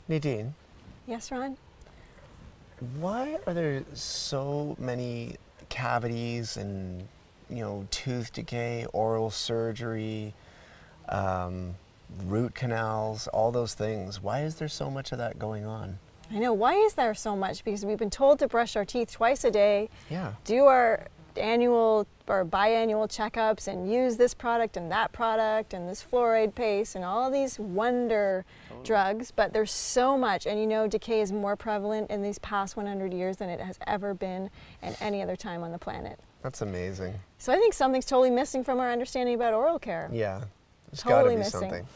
Nadine, Yes, Ron? why are there so many cavities and, tooth decay, oral surgery, um, root canals, all those things? Why is there so much of that going on? I know. Why is there so much? Because we've been told to brush our teeth twice a day, Yeah. do our annual or biannual checkups, and use this product and that product and this fluoride paste and all these wonder drugs. But there's so much. And decay is more prevalent in these past 100 years than it has ever been in any other time on the planet. That's amazing. So I think something's totally missing from our understanding about oral care. Yeah. There's Totally gotta be missing. something.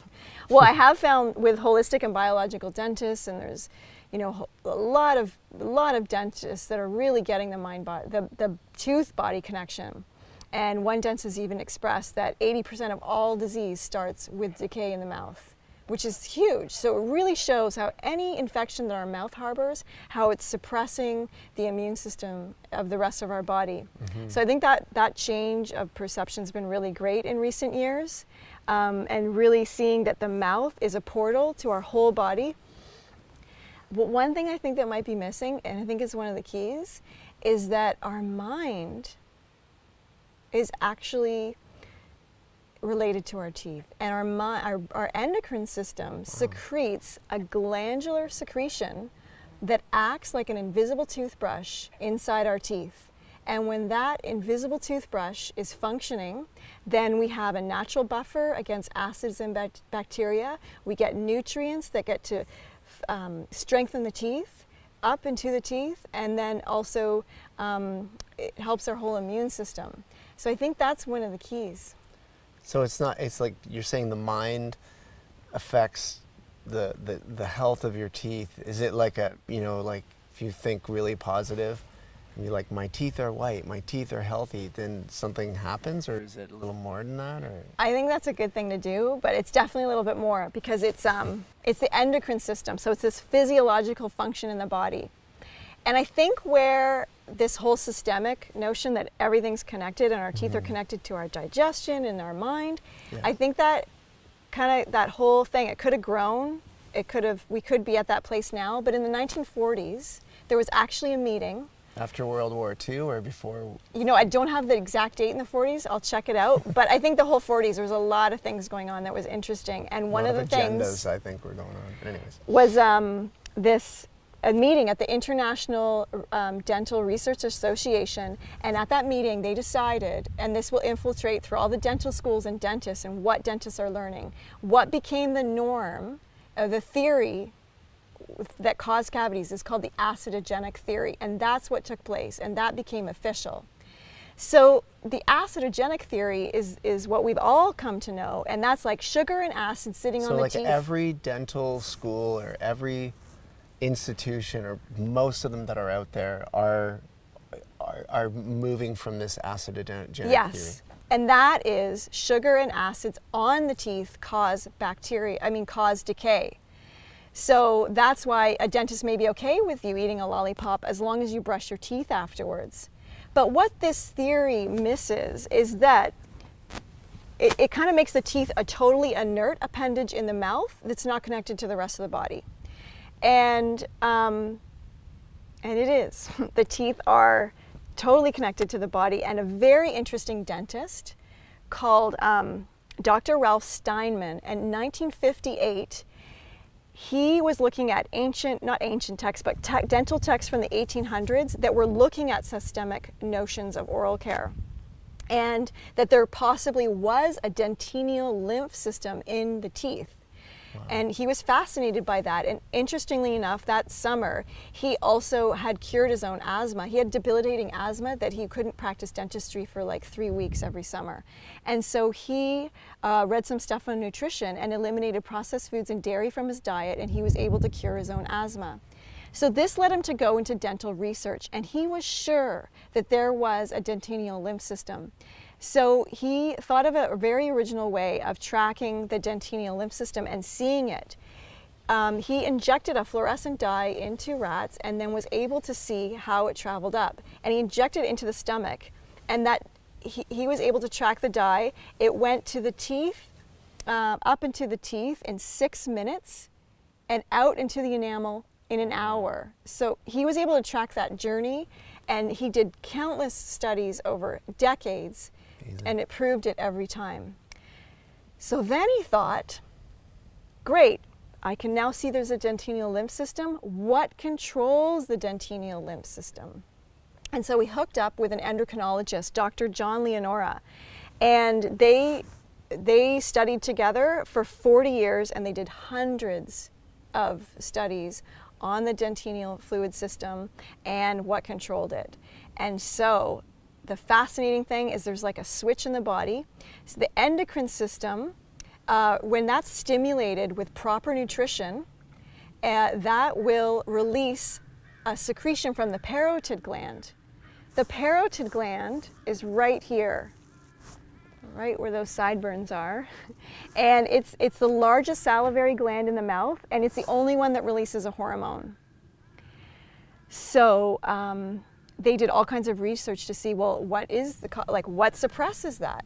Well, I have found with holistic and biological dentists, and there's, a lot of dentists that are really getting the tooth-body connection. And one dentist even expressed that 80% of all disease starts with decay in the mouth, which is huge. So it really shows how any infection that our mouth harbors, how it's suppressing the immune system of the rest of our body. Mm-hmm. So I think that change of perception has been really great in recent years. And really seeing that the mouth is a portal to our whole body. But one thing I think that might be missing, and I think is one of the keys, is that our mind is actually related to our teeth. And our endocrine system secretes a glandular secretion that acts like an invisible toothbrush inside our teeth. And when that invisible toothbrush is functioning, then we have a natural buffer against acids and bacteria. We get nutrients that get to strengthen the teeth, up into the teeth, and then also it helps our whole immune system. So I think that's one of the keys. So it's like you're saying the mind affects the health of your teeth. Is it like like if you think really positive, and you're like, my teeth are white, my teeth are healthy, then something happens, or is it a little more than that? Or I think that's a good thing to do, but it's definitely a little bit more because it's the endocrine system. So it's this physiological function in the body. And I think where this whole systemic notion that everything's connected and our teeth are connected to our digestion and our mind, Yeah. I think that that whole thing, it could have grown. We could be at that place now, but in the 1940s, there was actually a meeting. after World War II or before? I don't have the exact date in the 40s. I'll check it out. But I think the whole 40s, there was a lot of things going on that was interesting. And one of the things I think were going on. But anyways, was a meeting at the International Dental Research Association. And at that meeting, they decided, and this will infiltrate through all the dental schools and dentists and what dentists are learning, what became the norm, the theory that caused cavities is called the acidogenic theory, and that's what took place, and that became official. So the acidogenic theory is what we've all come to know, and that's like sugar and acid sitting on the teeth. So like every dental school or every institution, or most of them that are out there, are moving from this acidogenic theory. Yes. And that is sugar and acids on the teeth cause decay. So that's why a dentist may be okay with you eating a lollipop as long as you brush your teeth afterwards. But what this theory misses is that it kind of makes the teeth a totally inert appendage in the mouth that's not connected to the rest of the body. And it is. The teeth are totally connected to the body. And a very interesting dentist called Dr. Ralph Steinman in 1958, he was looking at not ancient texts, but dental texts from the 1800s that were looking at systemic notions of oral care. And that there possibly was a dentineal lymph system in the teeth. Wow. And he was fascinated by that. And interestingly enough, that summer, he also had cured his own asthma. He had debilitating asthma that he couldn't practice dentistry for like 3 weeks every summer. And so he read some stuff on nutrition and eliminated processed foods and dairy from his diet, and he was able to cure his own asthma. So this led him to go into dental research, and he was sure that there was a dentineal lymph system. So he thought of a very original way of tracking the dentineal lymph system and seeing it. He injected a fluorescent dye into rats and then was able to see how it traveled up. And he injected it into the stomach, and that he was able to track the dye. It went to the teeth, up into the teeth in 6 minutes, and out into the enamel in an hour. So he was able to track that journey, and he did countless studies over decades, and it proved it every time. So then he thought, great, I can now see there's a dentineal lymph system. What controls the dentineal lymph system? And so we hooked up with an endocrinologist, Dr. John Leonora, and they studied together for 40 years, and they did hundreds of studies on the dentineal fluid system and what controlled it. And so the fascinating thing is there's like a switch in the body. So the endocrine system, when that's stimulated with proper nutrition, that will release a secretion from the parotid gland. The parotid gland is right here, right where those sideburns are. And it's the largest salivary gland in the mouth, and it's the only one that releases a hormone. So they did all kinds of research to see, well, what is what suppresses that?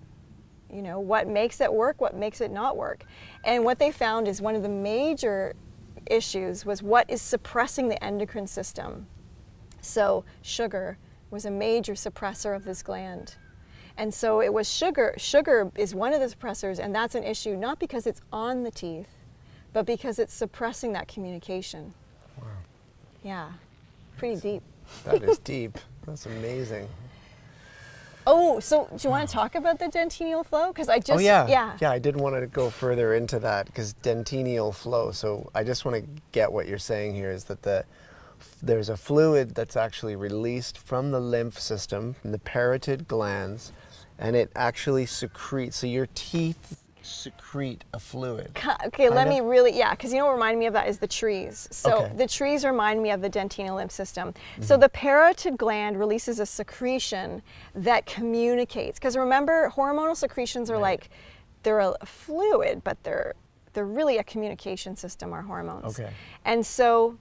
You know, what makes it work, what makes it not work? And what they found is one of the major issues was what is suppressing the endocrine system. So sugar was a major suppressor of this gland. And so it was sugar. Sugar is one of the suppressors, and that's an issue not because it's on the teeth, but because it's suppressing that communication. Wow. Yeah, pretty deep. That is deep. That's amazing. Oh, so do you want to talk about the dentineal flow? Because I just, Oh yeah, I did want to go further into that, because dentineal flow. So I just want to get what you're saying here is that there's a fluid that's actually released from the lymph system, from the parotid glands, and it actually secretes. So your teeth secrete a fluid. Okay, let me really, because you know what reminded me of that is the trees. So the trees remind me of the dentineal lymph system. Mm-hmm. So the parotid gland releases a secretion that communicates. Because remember, hormonal secretions are like, they're a fluid, but they're really a communication system, our hormones. Okay. And so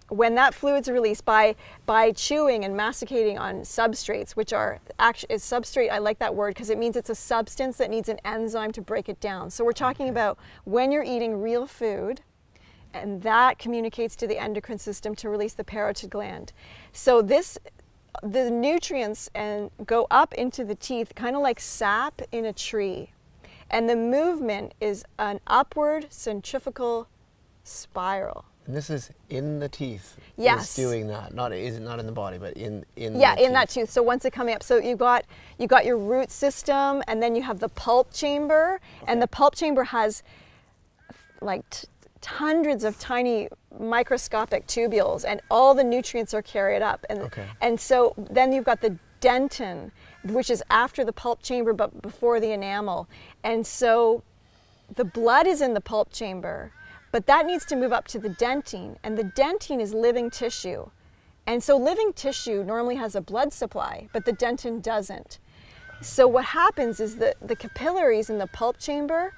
when that fluid's released by chewing and masticating on substrates, which are actually substrate, I like that word because it means it's a substance that needs an enzyme to break it down. So we're talking about when you're eating real food, and that communicates to the endocrine system to release the parotid gland. So the nutrients go up into the teeth, kind of like sap in a tree, and the movement is an upward centrifugal spiral. And this is in the teeth. Yes. Is doing that. Not in the body, but in the in teeth. that tooth. So once it's coming up, so you got your root system, and then you have the pulp chamber, and the pulp chamber has like hundreds of tiny microscopic tubules, and all the nutrients are carried up. And so then you've got the dentin, which is after the pulp chamber but before the enamel. And so the blood is in the pulp chamber, but that needs to move up to the dentine, and the dentine is living tissue. And so living tissue normally has a blood supply, but the dentin doesn't. So what happens is that the capillaries in the pulp chamber,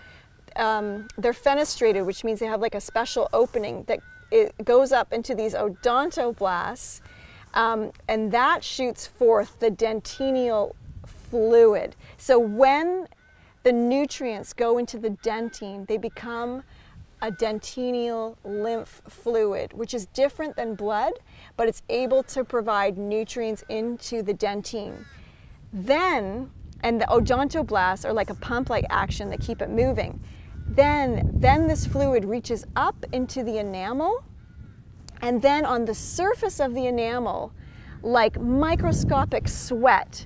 they're fenestrated, which means they have like a special opening that it goes up into these odontoblasts, and that shoots forth the dentineal fluid. So when the nutrients go into the dentine, they become a dentineal lymph fluid, which is different than blood, but it's able to provide nutrients into the dentine. Then, and the odontoblasts are like a pump-like action that keep it moving. Then this fluid reaches up into the enamel, and then on the surface of the enamel, like microscopic sweat,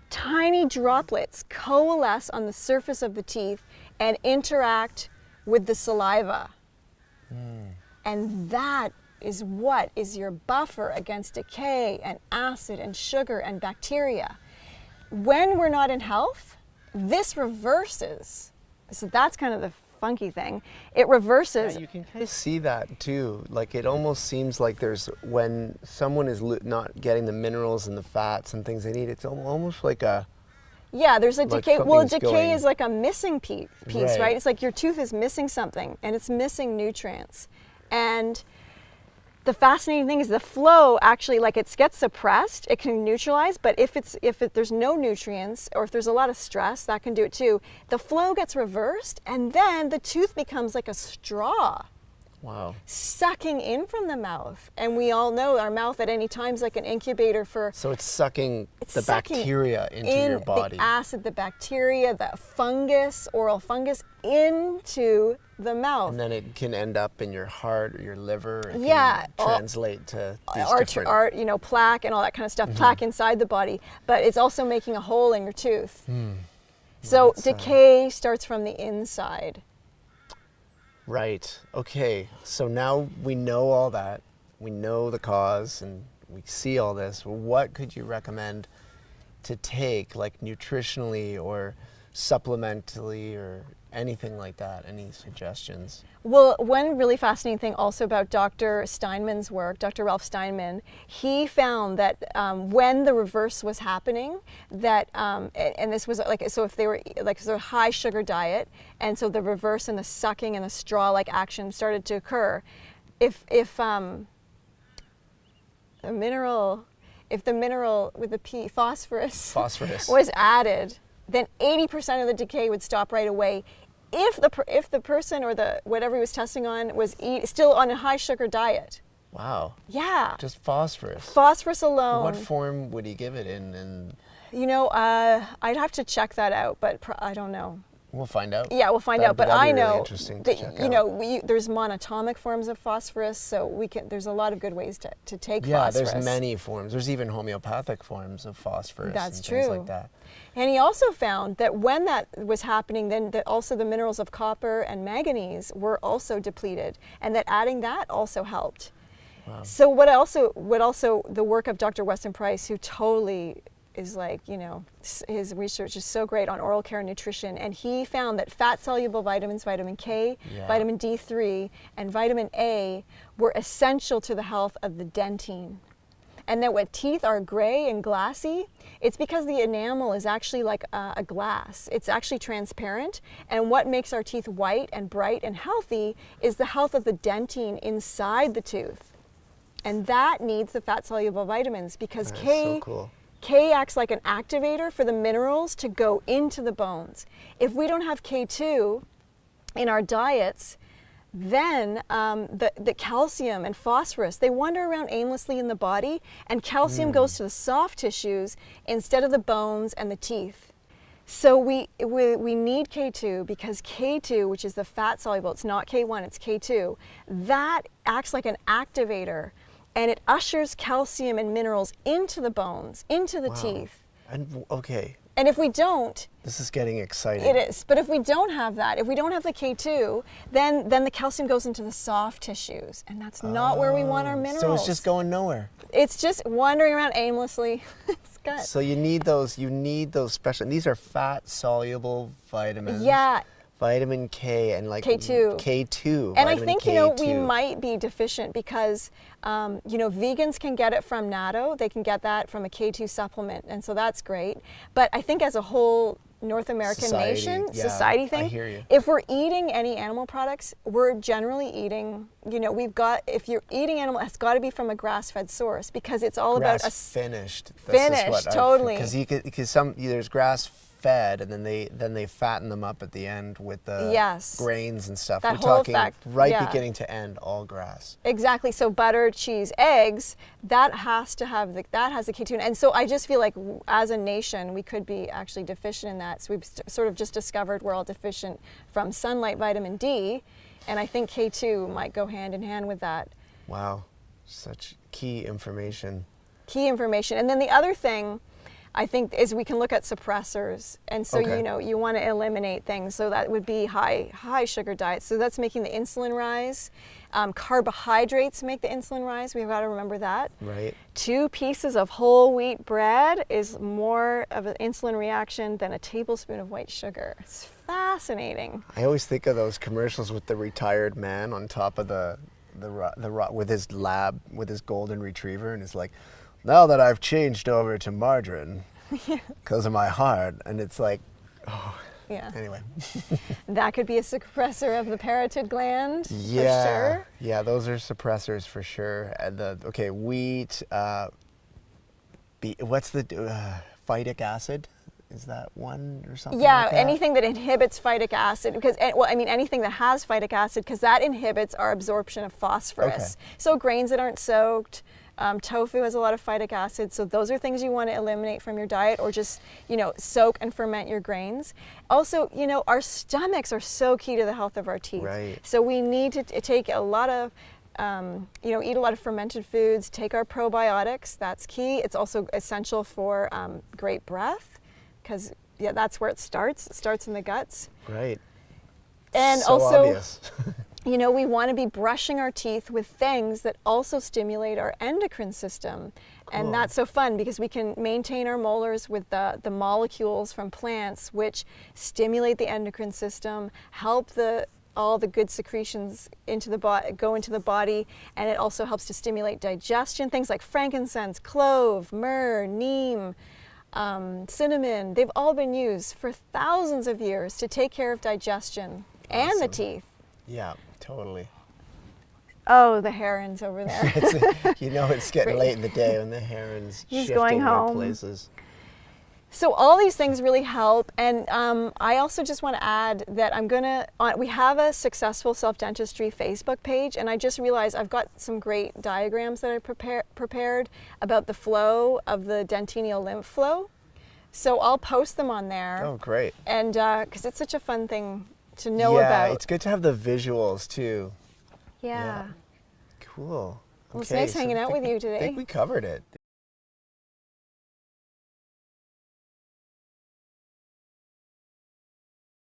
tiny droplets coalesce on the surface of the teeth and interact with the saliva. And that is what is your buffer against decay and acid and sugar and bacteria. When we're not in health, this reverses. So that's kind of the funky thing. It reverses. Yeah, you can kind of see that too. Like it almost seems like when someone is not getting the minerals and the fats and things they need, it's almost like a there's a decay. Well, decay is like a missing piece, right? It's like your tooth is missing something, and it's missing nutrients. And the fascinating thing is the flow actually, like it gets suppressed, it can neutralize, but if there's no nutrients or if there's a lot of stress, that can do it too. The flow gets reversed, and then the tooth becomes like a straw. Wow. sucking in from the mouth. And we all know our mouth at any time is like an incubator for So it's sucking the sucking bacteria into in your body. the acid, the bacteria, the fungus, oral fungus into the mouth. And then it can end up in your heart or your liver. It Yeah, can translate to these different... art, you know, plaque and all that kind of stuff, plaque inside the body. But it's also making a hole in your tooth. So That's, decay starts from the inside. Right. Okay. So now we know all that. We know the cause and we see all this. What could you recommend to take, like nutritionally or supplementally or anything like that? Any suggestions? Well, one really fascinating thing also about Dr. Steinman's work, Dr. Ralph Steinman, he found that when the reverse was happening, that, and this was like, so if they were like sort of high sugar diet, and so the reverse and the sucking and the straw-like action started to occur, if the mineral with the P, phosphorus, was added, then 80% of the decay would stop right away. If the person or the whatever he was testing on was still on a high sugar diet. Wow. Yeah. Just phosphorus. Phosphorus alone. What form would he give it in? And you know, I'd have to check that out, but I don't know. we'll find out. Yeah, we'll find out. But that'd I be really know interesting to that check you out. know there's monatomic forms of phosphorus, so we can. There's a lot of good ways to take phosphorus. There's many forms. There's even homeopathic forms of phosphorus. That's and true. Things like that. And he also found that when that was happening, then that also the minerals of copper and manganese were also depleted, and that adding that also helped. Wow. So what also the work of Dr. Weston Price, who totally is like, you know, his research is so great on oral care and nutrition, and he found that fat-soluble vitamins, vitamin K, vitamin D3, and vitamin A were essential to the health of the dentine. And that when teeth are gray and glassy, it's because the enamel is actually like a glass. It's actually transparent. And what makes our teeth white and bright and healthy is the health of the dentine inside the tooth. And that needs the fat-soluble vitamins because so cool. K acts like an activator for the minerals to go into the bones. If we don't have K2 in our diets, then the calcium and phosphorus, they wander around aimlessly in the body, and calcium goes to the soft tissues instead of the bones and the teeth. So we need K2 because K2, which is the fat soluble, it's not K1, it's K2, that acts like an activator, and it ushers calcium and minerals into the bones, into the teeth. And okay. And if we don't, this is getting exciting. it is. But if we don't have that, if we don't have the K2, then the calcium goes into the soft tissues, and that's not where we want our minerals. So it's just going nowhere. It's just wandering around aimlessly. It's good. So you need those special, and these are fat soluble vitamins. Yeah. Vitamin K and like K2. K2. And I vitamin think, K2. you know, we might be deficient because, you know, vegans can get it from natto. They can get that from a K2 supplement, and so that's great. But I think as a whole North American society thing, I hear you. if we're eating any animal products, we're generally eating, you know, if you're eating animal, it's got to be from a grass-fed source because it's all about us. Finished. Finished, totally. Because there's grass fed, and then they fatten them up at the end with the grains and stuff. That We're whole talking fact, beginning to end, all grass. Exactly. So butter, cheese, eggs, that has to have that has the K2. And so I just feel like as a nation, we could be actually deficient in that. So we've sort of just discovered we're all deficient from sunlight, vitamin D, and I think K2 might go hand in hand with that. Wow, such key information. And then the other thing I think is we can look at suppressors, and so you know you want to eliminate things. So that would be high sugar diets. So that's making the insulin rise. Carbohydrates make the insulin rise. We've got to remember that. Right. 2 pieces of whole wheat bread is more of an insulin reaction than a tablespoon of white sugar. It's fascinating. I always think of those commercials with the retired man on top of the with his lab with his golden retriever, and it's like, now that I've changed over to margarine because of my heart, and it's like, oh, yeah. Anyway. That could be a suppressor of the parotid gland, for sure. Yeah, those are suppressors for sure. And wheat, what's the phytic acid? Is that one or something Yeah, like that? anything that inhibits phytic acid, because, well, I mean, anything that has phytic acid, because that inhibits our absorption of phosphorus. Okay. So grains that aren't soaked, tofu has a lot of phytic acid, so those are things you want to eliminate from your diet, or just, soak and ferment your grains. Also, our stomachs are so key to the health of our teeth. Right. So we need to take a lot of eat a lot of fermented foods, take our probiotics, that's key. It's also essential for great breath, because that's where it starts. It starts in the guts. Right. And so also, obvious. we want to be brushing our teeth with things that also stimulate our endocrine system. Cool. And that's so fun, because we can maintain our molars with the molecules from plants, which stimulate the endocrine system, help all the good secretions go into the body, and it also helps to stimulate digestion. Things like frankincense, clove, myrrh, neem, cinnamon, they've all been used for thousands of years to take care of digestion and the teeth. Yeah, totally. Oh, the herons over there. It's getting Great. late in the day when the herons He's shifting going their home. places. So all these things really help, and I also just want to add that we have a Successful Self-Dentistry Facebook page, and I just realized I've got some great diagrams that I prepared about the flow of the dentineal lymph flow. So I'll post them on there. Oh, great. And because it's such a fun thing to know about. Yeah, it's good to have the visuals too. Yeah. Cool. Well, it's Okay, nice so hanging I out think with you I today. think we covered it.